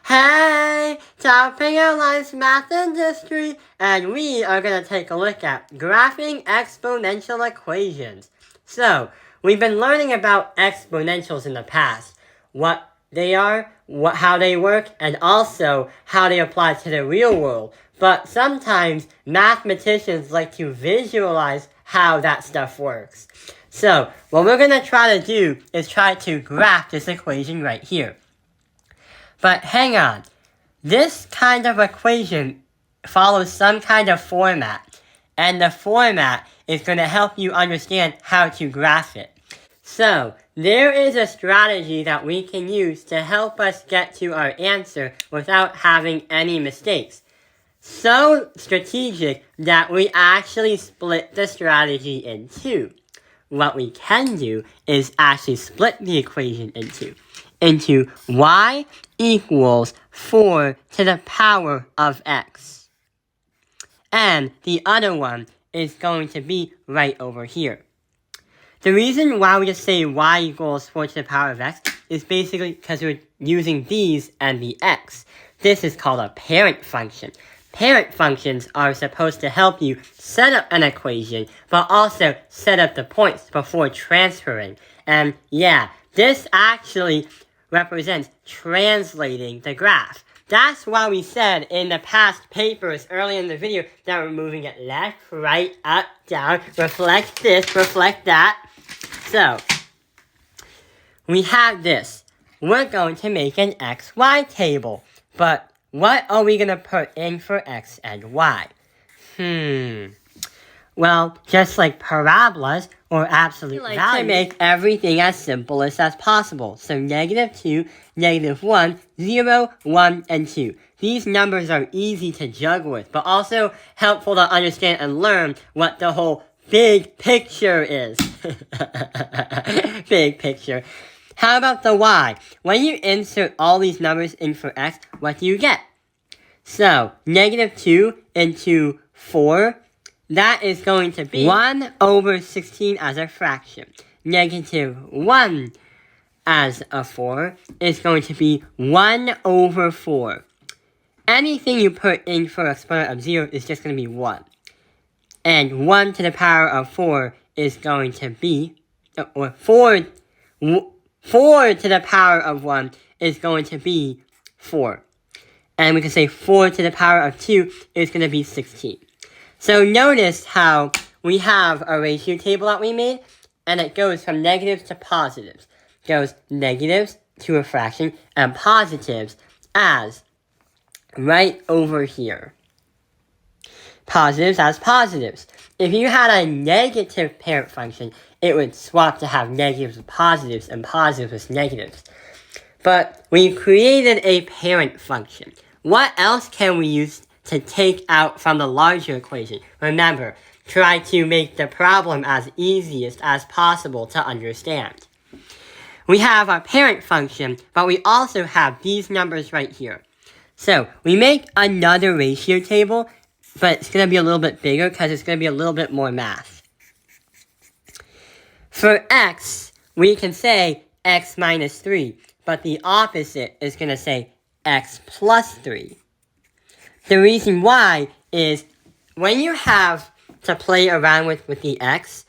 Hey, topping our life's math and history, and we are going to take a look at graphing exponential equations. So, we've been learning about exponentials in the past, what they are, how they work, and also how they apply to the real world. But sometimes mathematicians like to visualize how that stuff works. So, what we're going to try to do is try to graph this equation right here. But hang on, this kind of equation follows some kind of format, and the format is going to help you understand how to graph it. So, there is a strategy that we can use to help us get to our answer without having any mistakes. So strategic that we actually split the strategy in two. What we can do is actually split the equation into y equals 4 to the power of x. And the other one is going to be right over here. The reason why we just say y equals 4 to the power of x is basically because we're using these and the x. This is called a parent function. Parent functions are supposed to help you set up an equation, but also set up the points before transferring. And yeah, this actually represents translating the graph. That's why we said in the past papers early in the video that we're moving it left, right, up, down, reflect this, reflect that. So, we have this. We're going to make an XY table, but what are we going to put in for x and y? Well, just like parabolas or absolute values, to make everything as simple as possible. So -2, -1, 0, 1, and 2. These numbers are easy to juggle with, but also helpful to understand and learn what the whole big picture is. Big picture. How about the y? When you insert all these numbers in for x, what do you get? So, -2 into 4, that is going to be 1 over 16 as a fraction. -1 as a 4 is going to be 1 over 4. Anything you put in for exponent of 0 is just going to be 1. And 1 to the power of 4 is going to be, or 4 to the power of 1 is going to be 4. And we can say 4 to the power of 2 is going to be 16. So notice how we have a ratio table that we made, and it goes from negatives to positives. It goes negatives to a fraction, and positives as right over here. Positives as positives. If you had a negative parent function, it would swap to have negatives with positives and positives with negatives. But we created a parent function. What else can we use to take out from the larger equation? Remember, try to make the problem as easiest as possible to understand. We have our parent function, but we also have these numbers right here. So, we make another ratio table, but it's going to be a little bit bigger because it's going to be a little bit more math. For x, we can say x minus 3, but the opposite is going to say x plus 3. The reason why is when you have to play around with the x,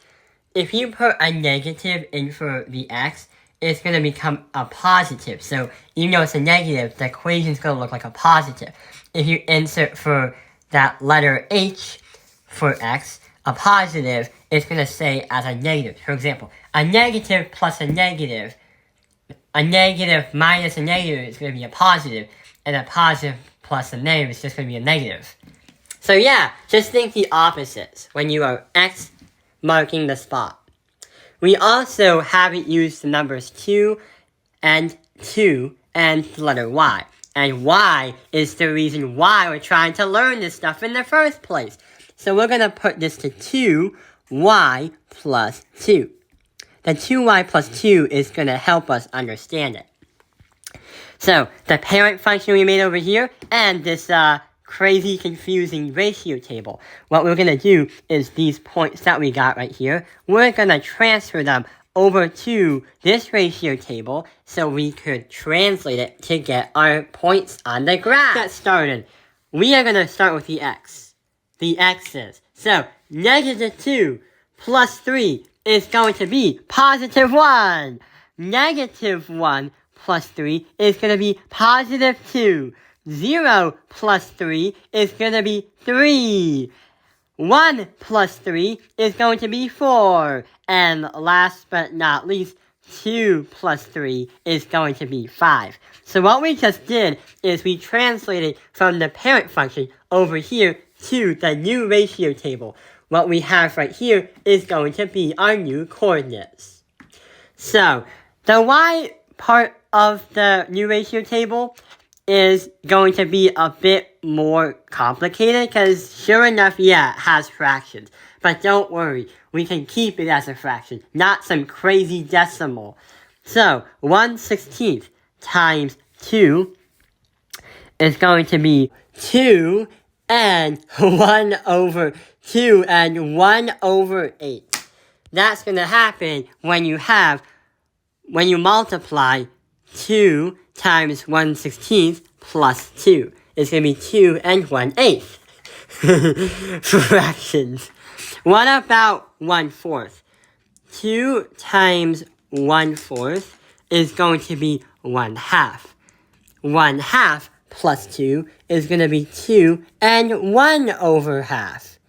if you put a negative in for the x, it's going to become a positive. So even though it's a negative, the equation is going to look like a positive. If you insert for that letter h for x, a positive, it's going to say as a negative. For example, a negative plus a negative minus a negative is going to be a positive, and a positive plus a negative is just going to be a negative. So yeah, just think the opposites when you are x marking the spot. We also haven't used the numbers 2 and the letter y. And y is the reason why we're trying to learn this stuff in the first place. So we're going to put this to 2y plus 2. The 2y plus 2 is going to help us understand it. So, the parent function we made over here, and this crazy confusing ratio table. What we're going to do is these points that we got right here, we're going to transfer them over to this ratio table so we could translate it to get our points on the graph. Get started. We are going to start with the x. The x's. So, negative 2 plus 3 is going to be positive 1. Negative 1 plus 3 is going to be positive 2. 0 plus 3 is going to be 3. 1 plus 3 is going to be 4. And last but not least, 2 plus 3 is going to be 5. So what we just did is we translated from the parent function over here to the new ratio table. What we have right here is going to be our new coordinates. So, the y part of the new ratio table is going to be a bit more complicated because sure enough, yeah, it has fractions. But don't worry, we can keep it as a fraction, not some crazy decimal. So, 1/16 times 2 is going to be 2 and 1 over 2 and 1 over 8. That's going to happen when you multiply 2 times 1/16 plus 2. It's going to be 2 and 1/8. Fractions. What about 1/4? 2 times 1/4 is going to be 1/2. 1/2 plus 2 is going to be 2 and 1 over half.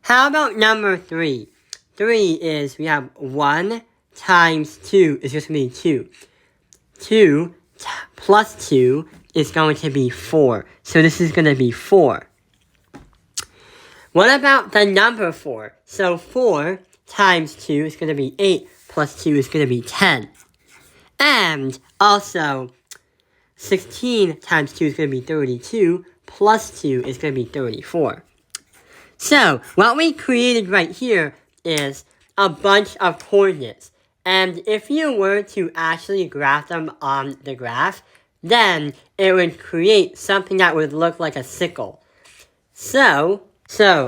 How about number 3? 3 is, we have 1 times 2 is just going to be 2. 2 plus 2 is going to be 4. So this is going to be 4. What about the number 4? So 4 times 2 is going to be 8 plus 2 is going to be 10. And also 16 times 2 is going to be 32 plus 2 is going to be 34. So what we created right here is a bunch of coordinates. And if you were to actually graph them on the graph, then it would create something that would look like a sickle. So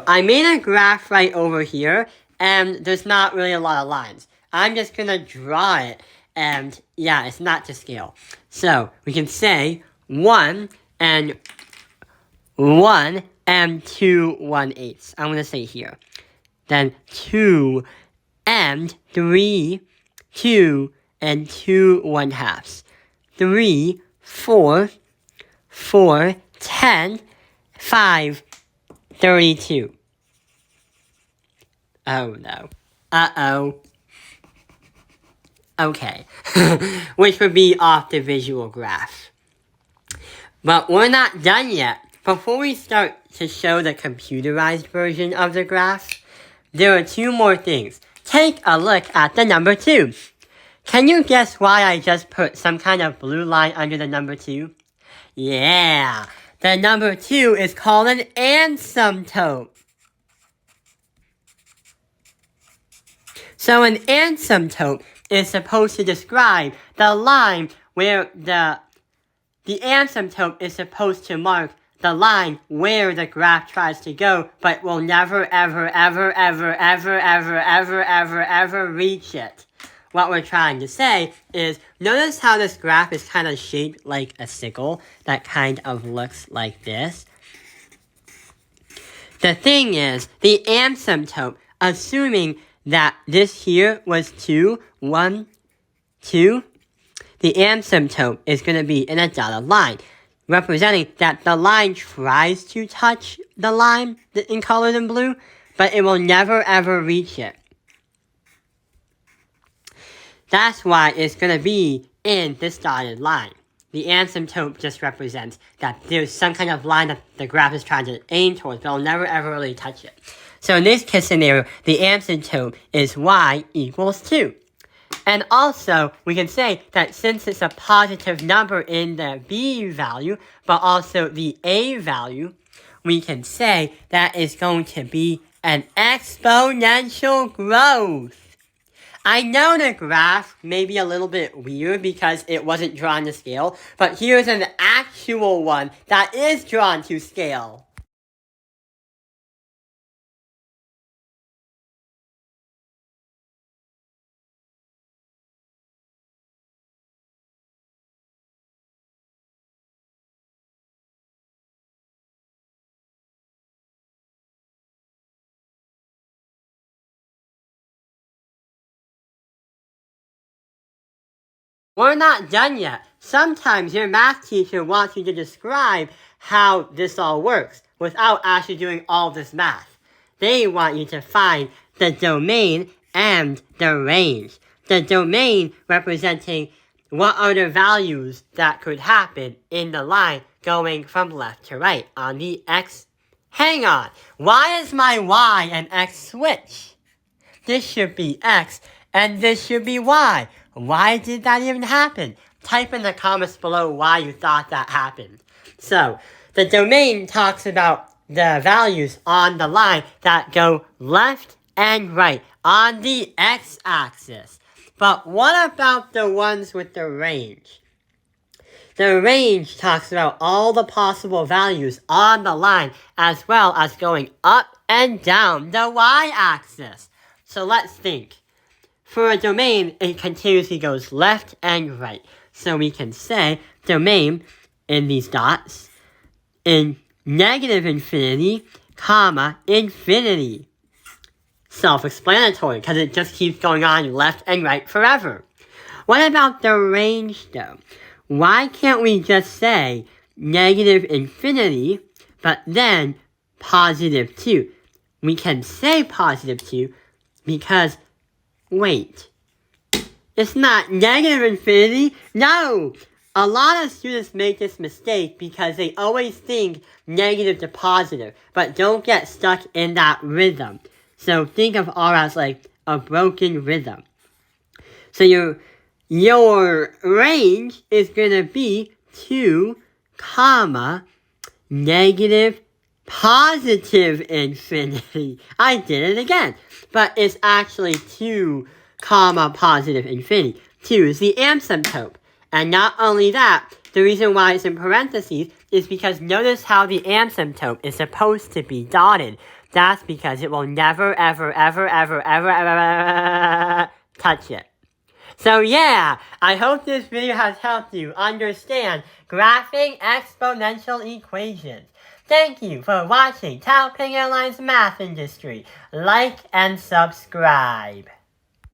I made a graph right over here, and there's not really a lot of lines. I'm just going to draw it, and yeah, it's not to scale. So we can say 1 and 2 1/8. I'm going to say here. Then 2 and 3, 2 and 2 1/2. 3, 4, 10, 5, 32. Oh no. Uh-oh. Okay. Which would be off the visual graph. But we're not done yet. Before we start to show the computerized version of the graph, there are 2 more things. Take a look at the number 2. Can you guess why I just put some kind of blue line under the number 2? Yeah, the number 2 is called an asymptote. So an asymptote is supposed to describe the line where the asymptote is supposed to mark the line where the graph tries to go, but will never, ever, ever, ever, ever, ever, ever, ever, ever reach it. What we're trying to say is, notice how this graph is kind of shaped like a sickle that kind of looks like this. The thing is, the asymptote, assuming that this here was 2, 1, 2, the asymptote is going to be in a dotted line, representing that the line tries to touch the line in colored in blue, but it will never ever reach it. That's why it's going to be in this dotted line. The asymptote just represents that there's some kind of line that the graph is trying to aim towards, but it'll never ever really touch it. So in this case scenario, the asymptote is y equals 2. And also, we can say that since it's a positive number in the b value, but also the a value, we can say that it's going to be an exponential growth. I know the graph may be a little bit weird because it wasn't drawn to scale, but here's an actual one that is drawn to scale. We're not done yet. Sometimes your math teacher wants you to describe how this all works without actually doing all this math. They want you to find the domain and the range. The domain representing what are the values that could happen in the line going from left to right on the x. Hang on, why is my y and x switch? This should be x and this should be y. Why did that even happen? Type in the comments below why you thought that happened. So, the domain talks about the values on the line that go left and right on the x-axis. But what about the ones with the range? The range talks about all the possible values on the line as well as going up and down the y-axis. So let's think. For a domain, it continuously goes left and right. So we can say domain in these dots in negative infinity, comma, infinity. Self-explanatory, because it just keeps going on left and right forever. What about the range, though? Why can't we just say negative infinity, but then positive 2? We can say positive 2 because, wait, it's not negative infinity. No! A lot of students make this mistake because they always think negative to positive, but don't get stuck in that rhythm. So think of R as like a broken rhythm. So your range is going to be 2, comma, negative, positive infinity. I did it again. But it's actually 2, comma, positive infinity. 2 is the asymptote. And not only that, the reason why it's in parentheses is because notice how the asymptote is supposed to be dotted. That's because it will never, ever, ever, ever, ever, ever touch it. So yeah, I hope this video has helped you understand graphing exponential equations. Thank you for watching Taoping Airlines Math Industry. Like and subscribe.